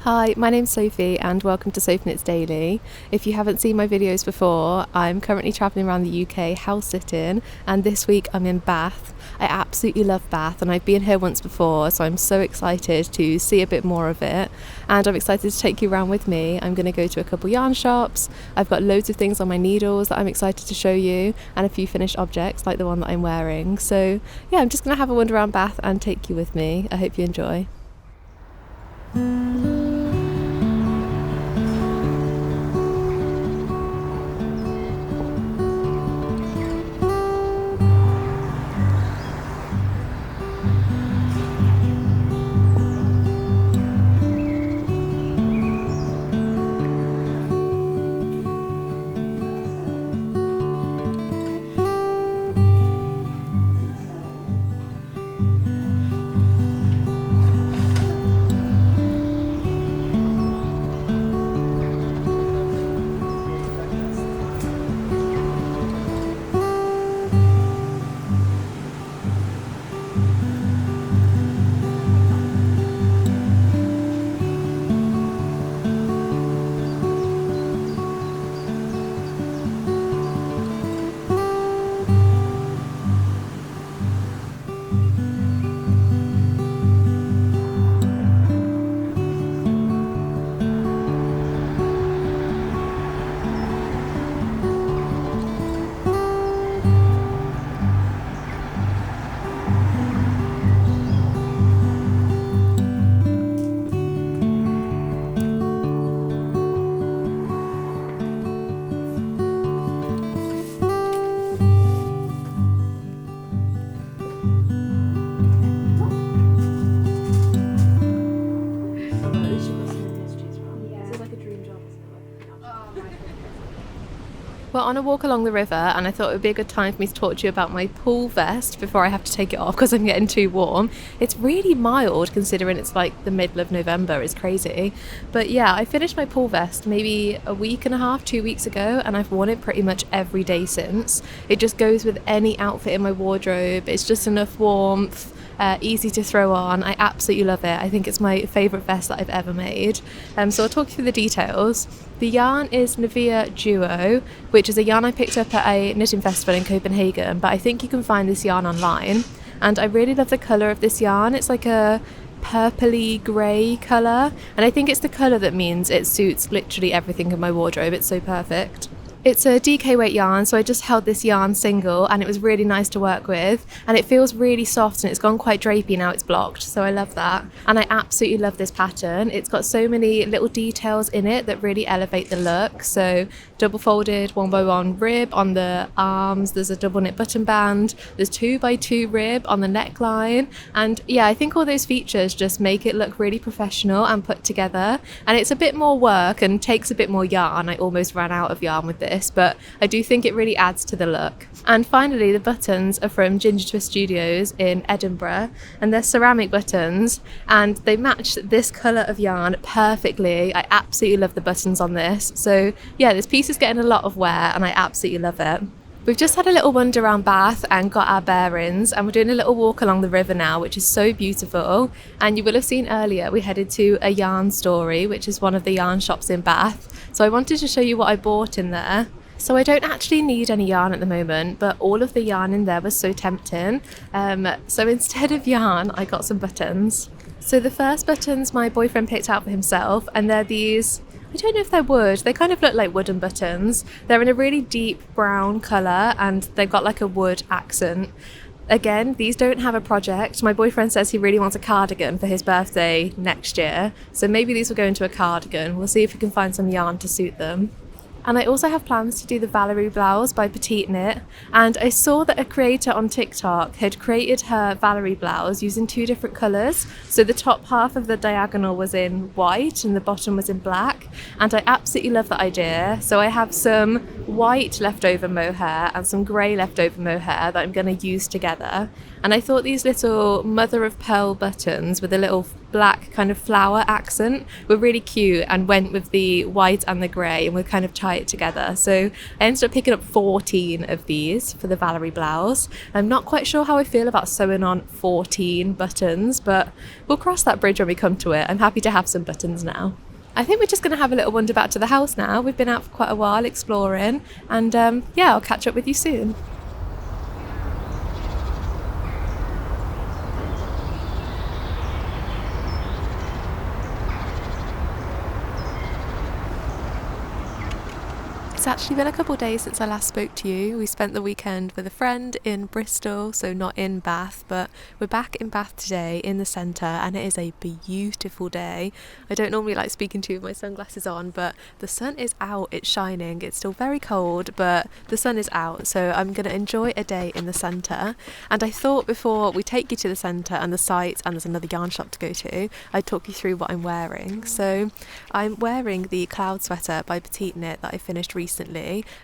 Hi, my name's Sophie and welcome to Sophie Knits Daily. If you haven't seen my videos before, I'm currently travelling around the UK house sitting, and this week I'm in Bath. I absolutely love Bath and I've been here once before, so I'm so excited to see a bit more of it, and I'm excited to take you around with me. I'm going to go to a couple yarn shops. I've got loads of things on my needles that I'm excited to show you, and a few finished objects like the one that I'm wearing. So yeah, I'm just going to have a wander around Bath and take you with me. I hope you enjoy. We're on a walk along the river, and I thought it would be a good time for me to talk to you about my pool vest before I have to take it off because I'm getting too warm. It's really mild considering it's like the middle of November. It's crazy. But yeah, I finished my pool vest maybe a week and a half, 2 weeks ago, and I've worn it pretty much every day since. It just goes with any outfit in my wardrobe. It's just enough warmth. Easy to throw on. I absolutely love it. I think it's my favourite vest that I've ever made. So I'll talk you through the details. The yarn is Navia Duo, which is a yarn I picked up at a knitting festival in Copenhagen, but I think you can find this yarn online. And I really love the colour of this yarn. It's like a purpley grey colour, and I think it's the colour that means it suits literally everything in my wardrobe. It's so perfect. It's a DK weight yarn, so I just held this yarn single and it was really nice to work with, and it feels really soft and it's gone quite drapey now it's blocked, so I love that. And I absolutely love this pattern. It's got so many little details in it that really elevate the look. So double folded 1x1 rib on the arms, there's a double knit button band, there's 2x2 rib on the neckline, and yeah, I think all those features just make it look really professional and put together. And it's a bit more work and takes a bit more yarn. I almost ran out of yarn with this, but I do think it really adds to the look. And finally, the buttons are from Ginger Twist Studios in Edinburgh, and they're ceramic buttons and they match this colour of yarn perfectly. I absolutely love the buttons on this. So yeah, this piece is getting a lot of wear and I absolutely love it. We've just had a little wander around Bath and got our bearings, and we're doing a little walk along the river now, which is so beautiful. And you will have seen earlier we headed to a yarn story, which is one of the yarn shops in Bath. So I wanted to show you what I bought in there. So I don't actually need any yarn at the moment, but all of the yarn in there was so tempting. So instead of yarn, I got some buttons. So the first buttons my boyfriend picked out for himself, and they're these, I don't know if they're wood, they kind of look like wooden buttons. They're in a really deep brown colour and they've got like a wood accent. Again, these don't have a project. My boyfriend says he really wants a cardigan for his birthday next year, so maybe these will go into a cardigan. We'll see if we can find some yarn to suit them. And I also have plans to do the Valerie blouse by Petite Knit, and I saw that a creator on TikTok had created her Valerie blouse using two different colours. So the top half of the diagonal was in white and the bottom was in black, and I absolutely love that idea. So I have some white leftover mohair and some grey leftover mohair that I'm going to use together. and I thought these little mother of pearl buttons with a little black kind of flower accent were really cute and went with the white and the grey and would kind of tie it together. So I ended up picking up 14 of these for the Valerie blouse. I'm not quite sure how I feel about sewing on 14 buttons, but we'll cross that bridge when we come to it. I'm happy to have some buttons now. I think we're just going to have a little wander back to the house now. We've been out for quite a while exploring, and yeah, I'll catch up with you soon. It's actually been a couple of days since I last spoke to you. We spent the weekend with a friend in Bristol, so not in Bath, but we're back in Bath today in the centre, and it is a beautiful day. I don't normally like speaking to you with my sunglasses on, but the sun is out, it's shining. It's still very cold, but the sun is out, so I'm going to enjoy a day in the centre. And I thought before we take you to the centre and the sites, and there's another yarn shop to go to, I'd talk you through what I'm wearing. So I'm wearing the cloud sweater by Petite Knit that I finished recently,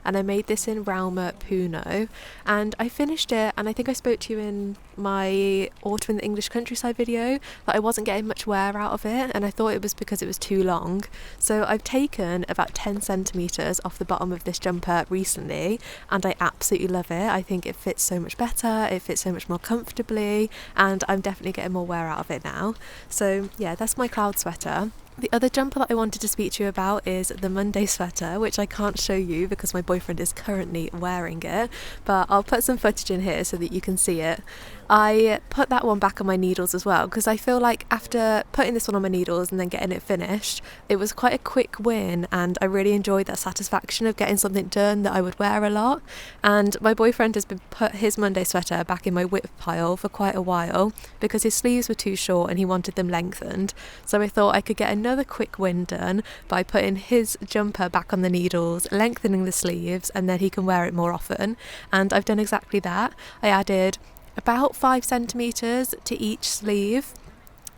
and I made this in Rauma Puno, and I finished it, and I think I spoke to you in my Autumn in the English Countryside video that I wasn't getting much wear out of it, and I thought it was because it was too long. So I've taken about 10 centimetres off the bottom of this jumper recently, and I absolutely love it. I think it fits so much better, it fits so much more comfortably, and I'm definitely getting more wear out of it now. So yeah, that's my cloud sweater. The other jumper that I wanted to speak to you about is the Monday sweater, which I can't show you because my boyfriend is currently wearing it, but I'll put some footage in here so that you can see it. I put that one back on my needles as well because I feel like after putting this one on my needles and then getting it finished, it was quite a quick win, and I really enjoyed that satisfaction of getting something done that I would wear a lot. And my boyfriend has been put his Monday sweater back in my whip pile for quite a while because his sleeves were too short and he wanted them lengthened. So I thought I could get another quick win done by putting his jumper back on the needles, lengthening the sleeves, and then he can wear it more often. And I've done exactly that. I added about 5 centimetres to each sleeve,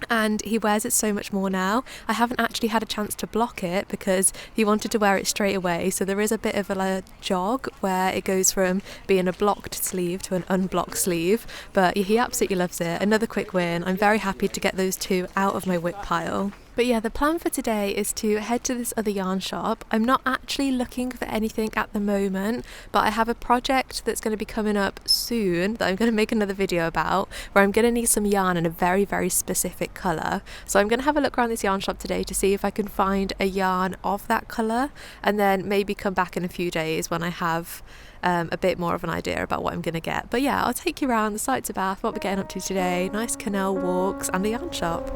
and he wears it so much more now. I haven't actually had a chance to block it because he wanted to wear it straight away, so there is a bit of a jog where it goes from being a blocked sleeve to an unblocked sleeve, but he absolutely loves it. Another quick win. I'm very happy to get those two out of my whip pile. But yeah, the plan for today is to head to this other yarn shop. I'm not actually looking for anything at the moment, but I have a project that's going to be coming up soon that I'm going to make another video about, where I'm going to need some yarn in a very, very specific colour. So I'm going to have a look around this yarn shop today to see if I can find a yarn of that colour, and then maybe come back in a few days when I have a bit more of an idea about what I'm going to get. But yeah, I'll take you around the sights of Bath, what we're getting up to today, nice canal walks and the yarn shop.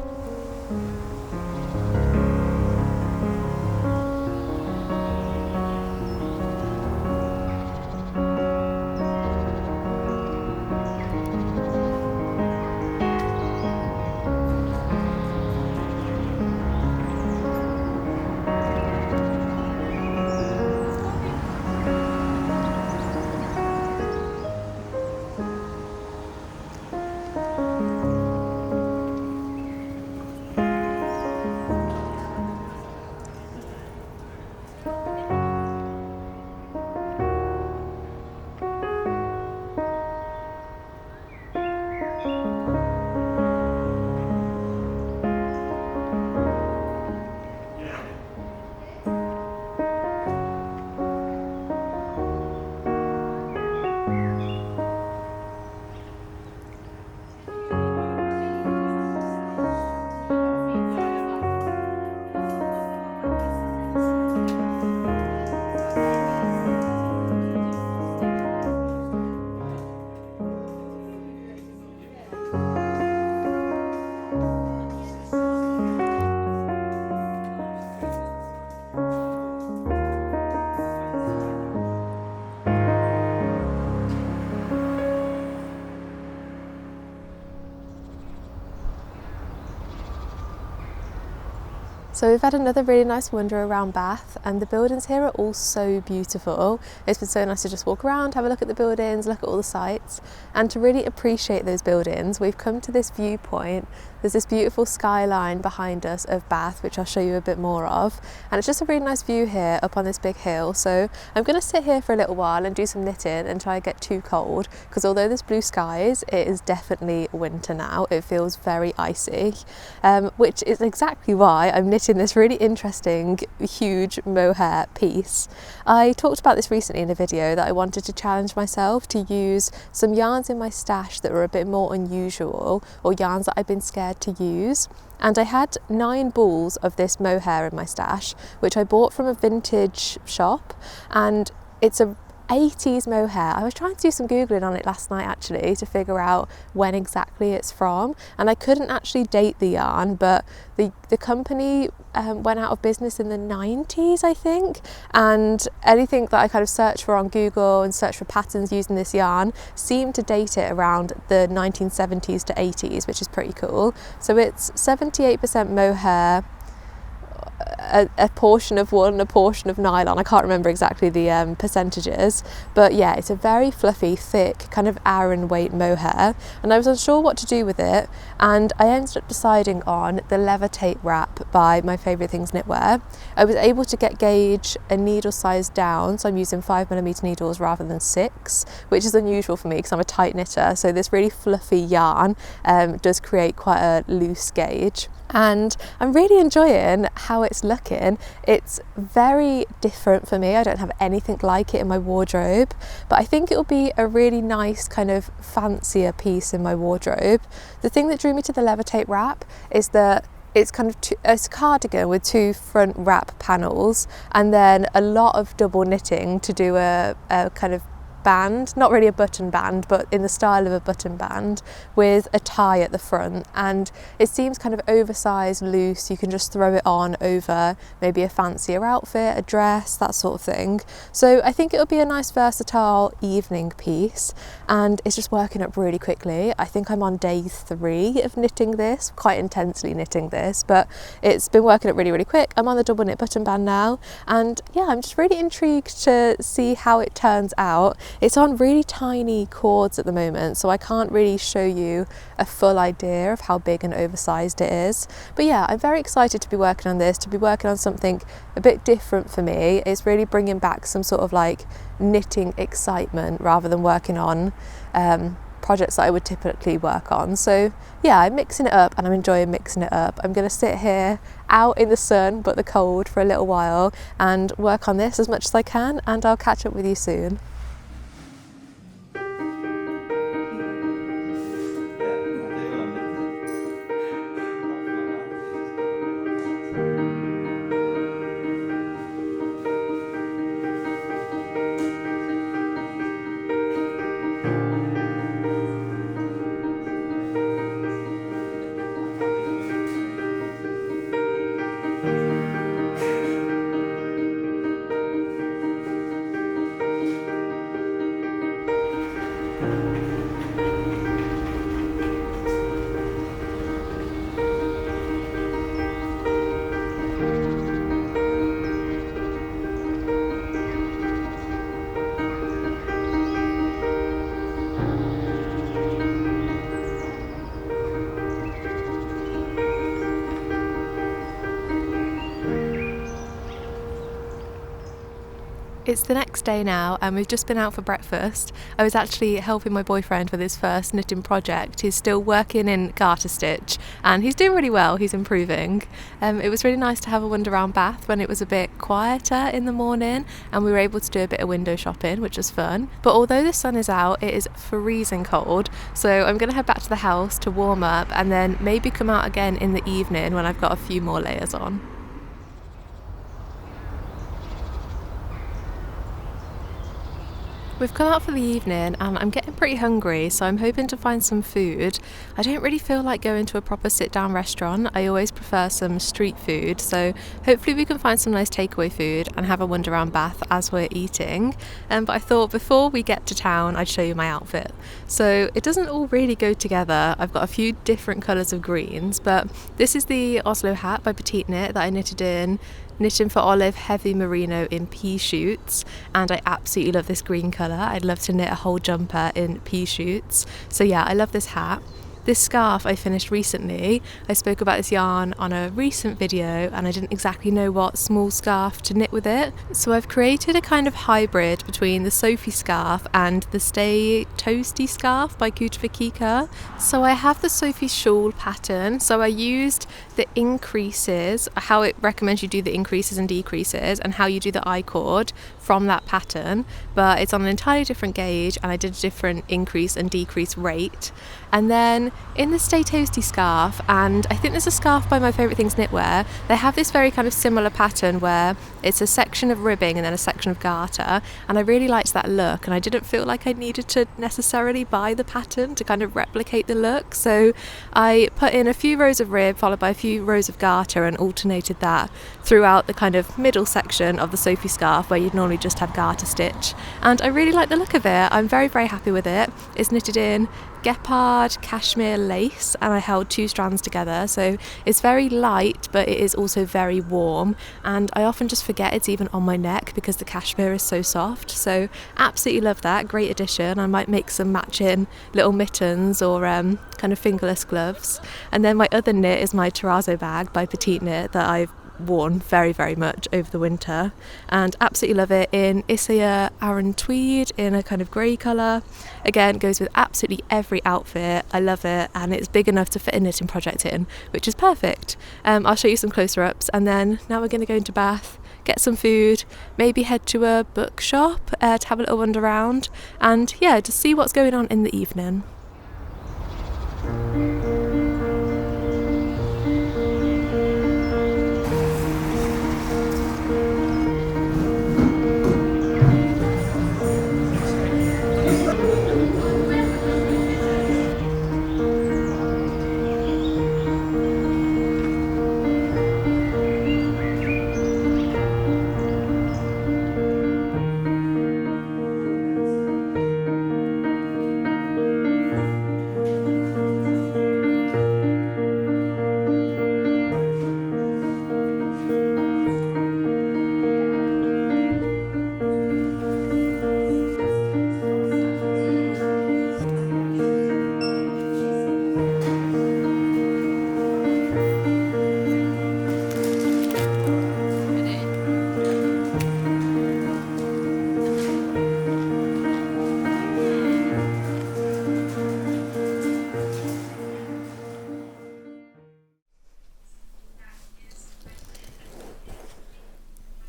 So we've had another really nice wander around Bath, and the buildings here are all so beautiful. It's been so nice to just walk around, have a look at the buildings, look at all the sites, and to really appreciate those buildings, we've come to this viewpoint. There's this beautiful skyline behind us of Bath, which I'll show you a bit more of, and it's just a really nice view here up on this big hill. So I'm going to sit here for a little while and do some knitting and try to get too cold, because although there's blue skies, it is definitely winter now. It feels very icy, which is exactly why I'm knitting this really interesting huge mohair piece. I talked about this recently in a video that I wanted to challenge myself to use some yarns in my stash that were a bit more unusual, or yarns that I've been scared to use, and I had 9 balls of this mohair in my stash, which I bought from a vintage shop, and it's a 80s mohair. I was trying to do some googling on it last night actually to figure out when exactly it's from, and I couldn't actually date the yarn, but the company went out of business in the 90s, I think, and anything that I kind of searched for on Google and searched for patterns using this yarn seemed to date it around the 1970s to 80s, which is pretty cool. So it's 78% mohair, a portion of wool and a portion of nylon. I can't remember exactly the percentages, but yeah, it's a very fluffy, thick, kind of Aran weight mohair, and I was unsure what to do with it, and I ended up deciding on the Levitate wrap by My Favourite Things Knitwear. I was able to get gauge a needle size down, so I'm using 5mm needles rather than 6, which is unusual for me because I'm a tight knitter, so this really fluffy yarn does create quite a loose gauge. And I'm really enjoying how it's looking. It's very different for me. I don't have anything like it in my wardrobe, but I think it'll be a really nice kind of fancier piece in my wardrobe. The thing that drew me to the Levitate wrap is that it's kind of it's a cardigan with 2 front wrap panels, and then a lot of double knitting to do a kind of band, not really a button band, but in the style of a button band, with a tie at the front, and it seems kind of oversized, loose. You can just throw it on over maybe a fancier outfit, a dress, that sort of thing. So I think it'll be a nice versatile evening piece, and it's just working up really quickly. I think I'm on day 3 of knitting this, quite intensely knitting this, but it's been working up really quick. I'm on the double knit button band now, and yeah, I'm just really intrigued to see how it turns out. It's on really tiny cords at the moment, so I can't really show you a full idea of how big and oversized it is. But yeah, I'm very excited to be working on this, to be working on something a bit different for me. It's really bringing back some sort of like knitting excitement rather than working on projects that I would typically work on. So yeah, I'm mixing it up and I'm enjoying mixing it up. I'm going to sit here out in the sun but the cold for a little while and work on this as much as I can, and I'll catch up with you soon. It's the next day now and we've just been out for breakfast. I was actually helping my boyfriend with his first knitting project. He's still working in garter stitch and he's doing really well, he's improving. It was really nice to have a wander around Bath when it was a bit quieter in the morning, and we were able to do a bit of window shopping, which was fun. But although the sun is out, it is freezing cold, so I'm going to head back to the house to warm up and then maybe come out again in the evening when I've got a few more layers on. We've come out for the evening and I'm getting pretty hungry, so I'm hoping to find some food. I don't really feel like going to a proper sit-down restaurant. I always prefer some street food, so hopefully we can find some nice takeaway food and have a wander around Bath as we're eating. But I thought before we get to town I'd show you my outfit. So it doesn't all really go together. I've got a few different colours of greens, but this is the Oslo hat by Petite Knit that I knitting for Olive heavy merino in pea shoots, and I absolutely love this green colour. I'd love to knit a whole jumper in pea shoots. So yeah, I love this hat. This scarf I finished recently. I spoke about this yarn on a recent video and I didn't exactly know what small scarf to knit with it. So I've created a kind of hybrid between the Sophie scarf and the Toasty scarf by Kutovakika. So I have the Sophie Shawl pattern. So I used the increases, how it recommends you do the increases and decreases and how you do the I-cord from that pattern, but it's on an entirely different gauge and I did a different increase and decrease rate. And then in the Stay Toasty scarf, and I think there's a scarf by My Favourite Things Knitwear, they have this very kind of similar pattern where it's a section of ribbing and then a section of garter, and I really liked that look and I didn't feel like I needed to necessarily buy the pattern to kind of replicate the look, so I put in a few rows of rib followed by a few rows of garter and alternated that throughout the kind of middle section of the Sophie scarf where you'd normally just have garter stitch, and I really like the look of it. I'm very happy with it. It's knitted in Gepard Cashmere Lace and I held 2 strands together, so it's very light but it is also very warm, and I often just forget it's even on my neck because the cashmere is so soft. So absolutely love that, great addition. I might make some matching little mittens or kind of fingerless gloves. And then my other knit is my Terrazzo bag by Petite Knit that I've worn very much over the winter and absolutely love it, in Isager Aran Tweed in a kind of grey colour. Again, goes with absolutely every outfit. I love it and it's big enough to fit a knitting project in, which is perfect. I'll show you some closer ups, and then now we're going to go into Bath, get some food, maybe head to a bookshop to have a little wander around, and yeah, just see what's going on in the evening.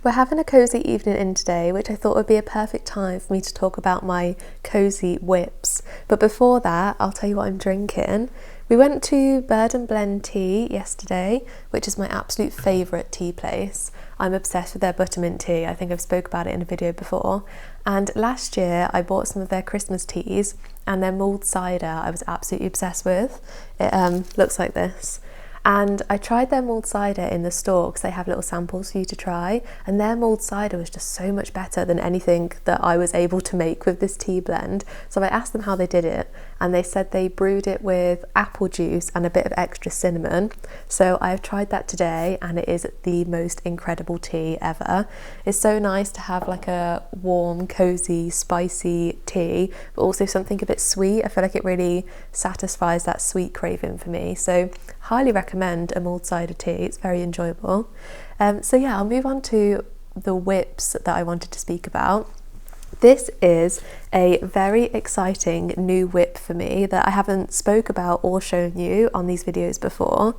We're having a cosy evening in today, which I thought would be a perfect time for me to talk about my cosy whips. But before that, I'll tell you what I'm drinking. We went to Bird and Blend Tea yesterday, which is my absolute favourite tea place. I'm obsessed with their buttermint tea. I think I've spoke about it in a video before. And last year I bought some of their Christmas teas, and their mulled cider I was absolutely obsessed with. It looks like this. And I tried their mulled cider in the store because they have little samples for you to try, and their mulled cider was just so much better than anything that I was able to make with this tea blend. So I asked them how they did it, and they said they brewed it with apple juice and a bit of extra cinnamon. So I've tried that today and it is the most incredible tea ever. It's so nice to have like a warm, cozy, spicy tea, but also something a bit sweet. I feel like it really satisfies that sweet craving for me. So highly recommend a mulled cider tea. It's very enjoyable. So yeah, I'll move on to the whips that I wanted to speak about. This is a very exciting new whip for me that I haven't spoke about or shown you on these videos before.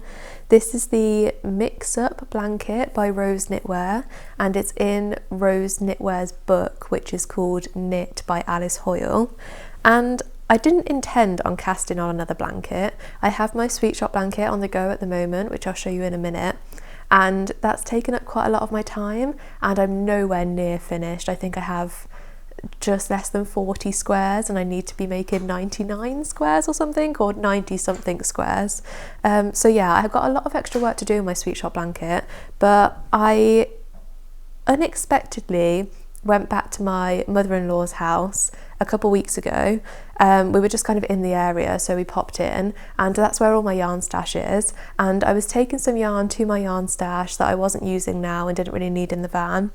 This is the Mix Up blanket by Rose Knitwear, and it's in Rose Knitwear's book, which is called Knit by Alice Hoyle. And I didn't intend on casting on another blanket. I have my Sweet Shop blanket on the go at the moment, which I'll show you in a minute. And that's taken up quite a lot of my time, and I'm nowhere near finished. I think I have just less than 40 squares, and I need to be making 99 squares or something, or 90 something squares. So yeah, I've got a lot of extra work to do in my Sweet Shop blanket, but I unexpectedly went back to my mother-in-law's house a couple weeks ago. We were just kind of in the area, so we popped in, and that's where all my yarn stash is. And I was taking some yarn to my yarn stash that I wasn't using now and didn't really need in the van.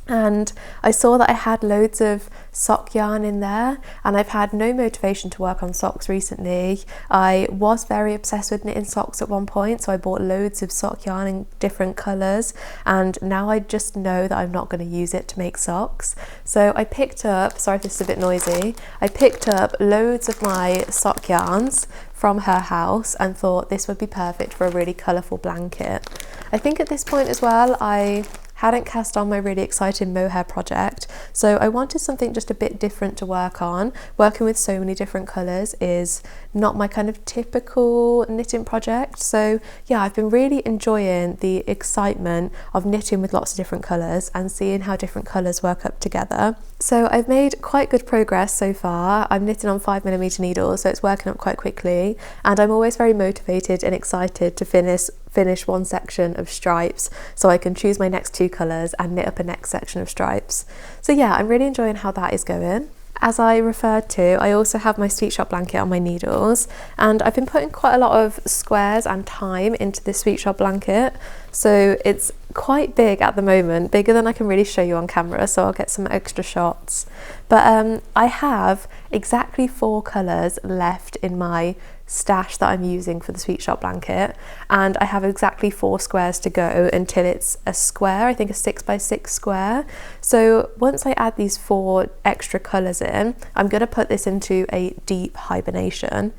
And I saw that I had loads of sock yarn in there, and I've had no motivation to work on socks recently. I was very obsessed with knitting socks at one point, so I bought loads of sock yarn in different colours, and now I just know that I'm not going to use it to make socks. So I picked up, sorry if this is a bit noisy, I picked up loads of my sock yarns from her house and thought this would be perfect for a really colourful blanket. I think at this point as well, I hadn't cast on my really exciting mohair project, so I wanted something just a bit different to work on. Working with so many different colours is not my kind of typical knitting project, so yeah, I've been really enjoying the excitement of knitting with lots of different colours and seeing how different colours work up together. So I've made quite good progress so far. I'm knitting on 5mm needles, so it's working up quite quickly, and I'm always very motivated and excited to finish one section of stripes so I can choose my next two colours and knit up a next section of stripes. So yeah, I'm really enjoying how that is going. As I referred to, I also have my Sweet Shop blanket on my needles, and I've been putting quite a lot of squares and time into this Sweet Shop blanket, so it's quite big at the moment, bigger than I can really show you on camera, so I'll get some extra shots. But I have exactly 4 colours left in my stash that I'm using for the Sweet Shop blanket, and I have exactly 4 squares to go until it's a square, I think a 6x6 square. So once I add these 4 extra colours in, I'm going to put this into a deep hibernation.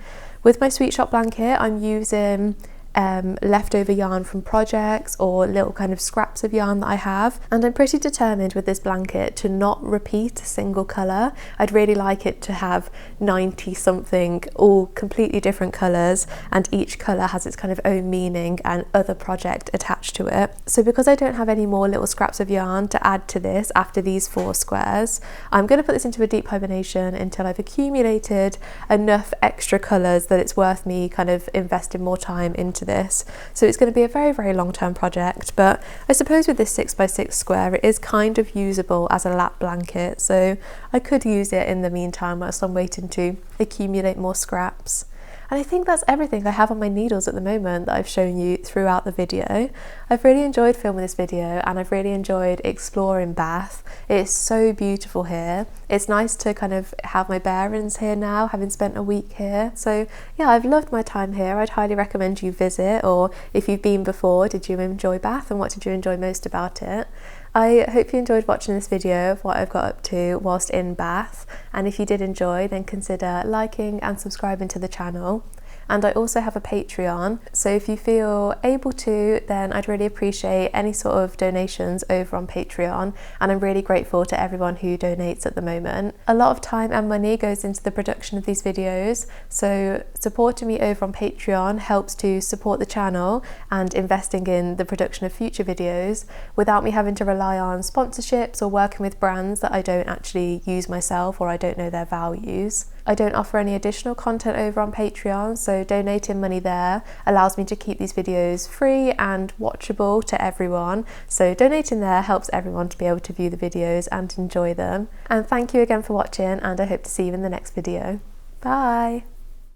With my Sweet Shop blanket, I'm using leftover yarn from projects or little kind of scraps of yarn that I have, and I'm pretty determined with this blanket to not repeat a single colour. I'd really like it to have 90 something all completely different colours, and each colour has its kind of own meaning and other project attached to it. So because I don't have any more little scraps of yarn to add to this after these 4 squares, I'm going to put this into a deep hibernation until I've accumulated enough extra colours that it's worth me kind of investing more time into this. So it's going to be a very, very long-term project, but I suppose with this 6x6 square it is kind of usable as a lap blanket, so I could use it in the meantime whilst I'm waiting to accumulate more scraps. And I think that's everything I have on my needles at the moment that I've shown you throughout the video. I've really enjoyed filming this video, and I've really enjoyed exploring Bath. It is so beautiful here. It's nice to kind of have my bearings here now, having spent a week here. So yeah, I've loved my time here. I'd highly recommend you visit, or if you've been before, did you enjoy Bath and what did you enjoy most about it? I hope you enjoyed watching this video of what I've got up to whilst in Bath, and if you did enjoy, then consider liking and subscribing to the channel. And I also have a Patreon, so if you feel able to, then I'd really appreciate any sort of donations over on Patreon, and I'm really grateful to everyone who donates at the moment. A lot of time and money goes into the production of these videos, so supporting me over on Patreon helps to support the channel and investing in the production of future videos without me having to rely on sponsorships or working with brands that I don't actually use myself or I don't know their values. I don't offer any additional content over on Patreon, so donating money there allows me to keep these videos free and watchable to everyone. So donating there helps everyone to be able to view the videos and enjoy them. And thank you again for watching, and I hope to see you in the next video. Bye!